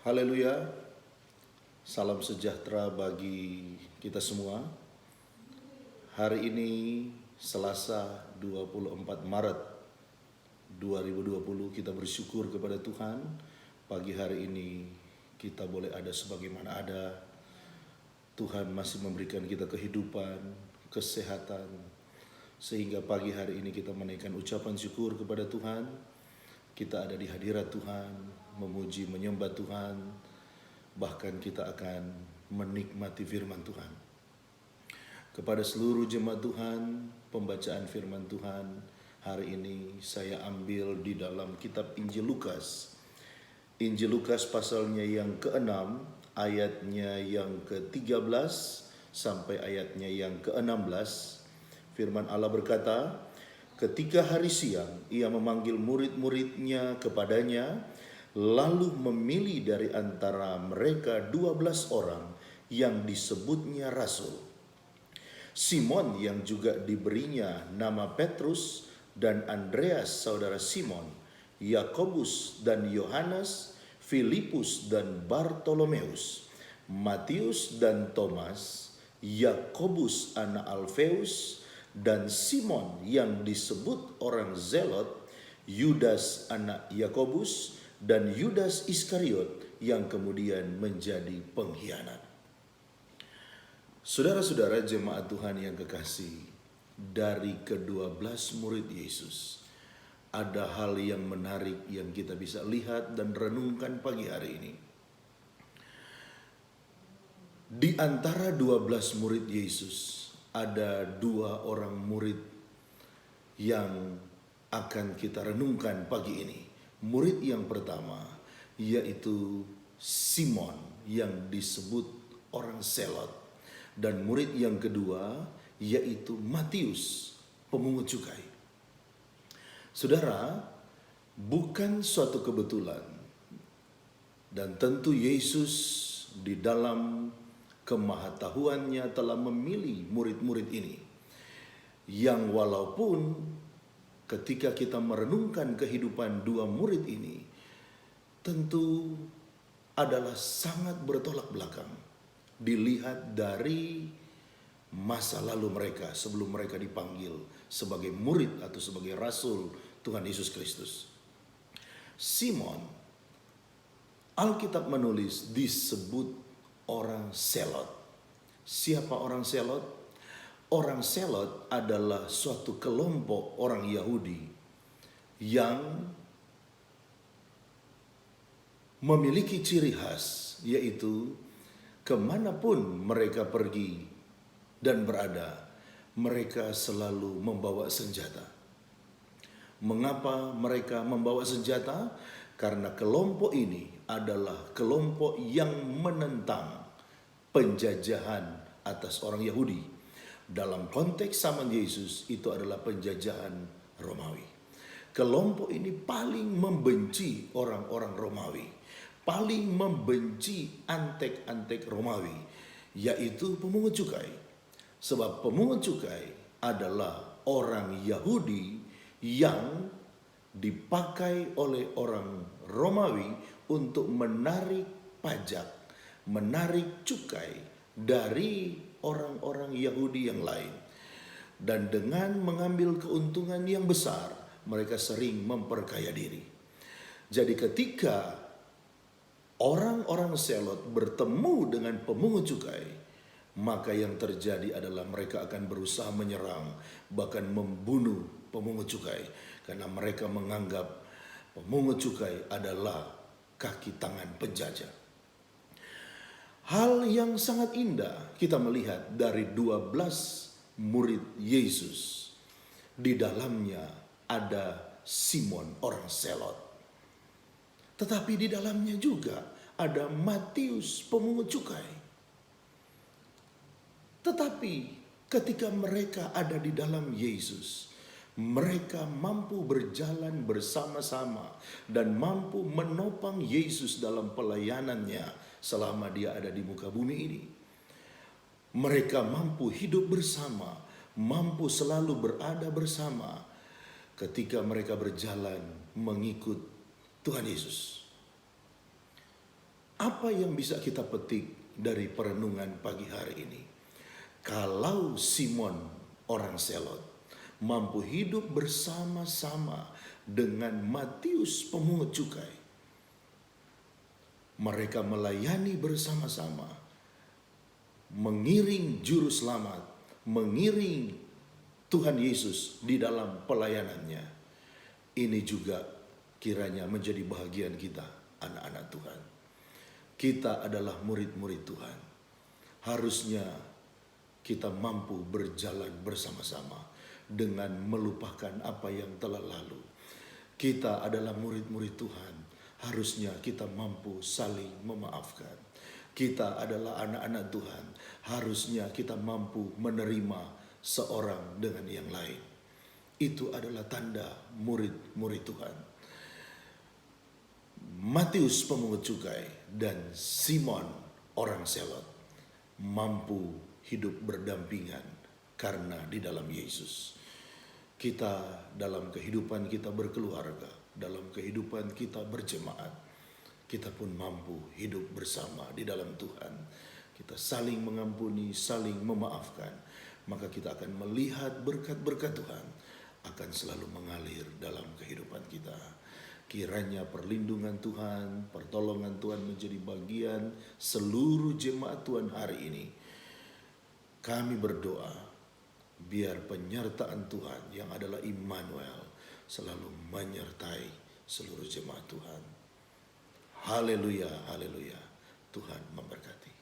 Haleluya, salam sejahtera bagi kita semua. Hari ini Selasa 24 Maret 2020 kita bersyukur kepada Tuhan. Pagi hari ini kita boleh ada sebagaimana ada. Tuhan masih memberikan kita kehidupan, kesehatan. Sehingga pagi hari ini kita menaikkan ucapan syukur kepada Tuhan. Kita ada di hadirat Tuhan, memuji, menyembah Tuhan. Bahkan kita akan menikmati firman Tuhan. Kepada seluruh jemaat Tuhan, pembacaan firman Tuhan hari ini saya ambil di dalam kitab Injil Lukas. Injil Lukas pasalnya yang ke-6, ayatnya yang ke-13 sampai ayatnya yang ke-16. Firman Allah berkata, ketika hari siang ia memanggil murid-muridnya kepadanya, lalu memilih dari antara mereka 12 orang yang disebutnya rasul. Simon yang juga diberinya nama Petrus, dan Andreas saudara Simon, Yakobus dan Yohanes, Filipus dan Bartolomeus, Matius dan Thomas, Yakobus anak Alfeus, dan Simon yang disebut orang Zelot, Yudas anak Yakobus, dan Yudas Iskariot yang kemudian menjadi pengkhianat. Saudara-saudara jemaat Tuhan yang kekasih, dari ke-12 murid Yesus, ada hal yang menarik yang kita bisa lihat dan renungkan pagi hari ini. Di antara 12 murid Yesus, ada 2 orang murid yang akan kita renungkan pagi ini. Murid yang pertama yaitu Simon yang disebut orang Selot, dan murid yang kedua yaitu Matius, pemungut cukai. Saudara, bukan suatu kebetulan, dan tentu Yesus di dalam kemahatauannya telah memilih murid-murid ini, yang walaupun ketika kita merenungkan kehidupan 2 murid ini tentu adalah sangat bertolak belakang dilihat dari masa lalu mereka sebelum mereka dipanggil sebagai murid atau sebagai rasul Tuhan Yesus Kristus. Simon, Alkitab menulis disebut orang Selot. Siapa orang Selot? Orang Selot adalah suatu kelompok orang Yahudi yang memiliki ciri khas, yaitu kemanapun mereka pergi dan berada, mereka selalu membawa senjata. Mengapa mereka membawa senjata? Karena kelompok ini adalah kelompok yang menentang penjajahan atas orang Yahudi. Dalam konteks zaman Yesus itu adalah penjajahan Romawi. Kelompok ini paling membenci orang-orang Romawi, paling membenci antek-antek Romawi, yaitu pemungut cukai. Sebab pemungut cukai adalah orang Yahudi yang dipakai oleh orang Romawi untuk menarik pajak, menarik cukai dari orang-orang Yahudi yang lain. Dan dengan mengambil keuntungan yang besar, mereka sering memperkaya diri. Jadi ketika orang-orang Selot bertemu dengan pemungut cukai, maka yang terjadi adalah mereka akan berusaha menyerang, bahkan membunuh pemungut cukai, karena mereka menganggap pemungut cukai adalah kaki tangan penjajah. Hal yang sangat indah kita melihat dari 12 murid Yesus. Di dalamnya ada Simon orang Selot. Tetapi di dalamnya juga ada Matius pemungut cukai. Tetapi ketika mereka ada di dalam Yesus, mereka mampu berjalan bersama-sama dan mampu menopang Yesus dalam pelayanannya selama dia ada di muka bumi ini. Mereka mampu hidup bersama, mampu selalu berada bersama ketika mereka berjalan mengikut Tuhan Yesus. Apa yang bisa kita petik dari perenungan pagi hari ini? Kalau Simon orang Selot mampu hidup bersama-sama dengan Matius pemungut cukai, mereka melayani bersama-sama, mengiring juru selamat, mengiring Tuhan Yesus di dalam pelayanannya. Ini juga kiranya menjadi bahagian kita, anak-anak Tuhan. Kita adalah murid-murid Tuhan. Harusnya kita mampu berjalan bersama-sama dengan melupakan apa yang telah lalu. Kita adalah murid-murid Tuhan. Harusnya kita mampu saling memaafkan. Kita adalah anak-anak Tuhan. Harusnya kita mampu menerima seorang dengan yang lain. Itu adalah tanda murid-murid Tuhan. Matius pemungut cukai dan Simon orang Selot mampu hidup berdampingan karena di dalam Yesus. Kita dalam kehidupan kita berkeluarga, dalam kehidupan kita berjemaat, kita pun mampu hidup bersama di dalam Tuhan. Kita saling mengampuni, saling memaafkan, maka kita akan melihat berkat-berkat Tuhan akan selalu mengalir dalam kehidupan kita. Kiranya perlindungan Tuhan, pertolongan Tuhan menjadi bagian seluruh jemaat Tuhan hari ini. Kami berdoa biar penyertaan Tuhan yang adalah Immanuel selalu menyertai seluruh jemaat Tuhan. Haleluya, haleluya. Tuhan memberkati.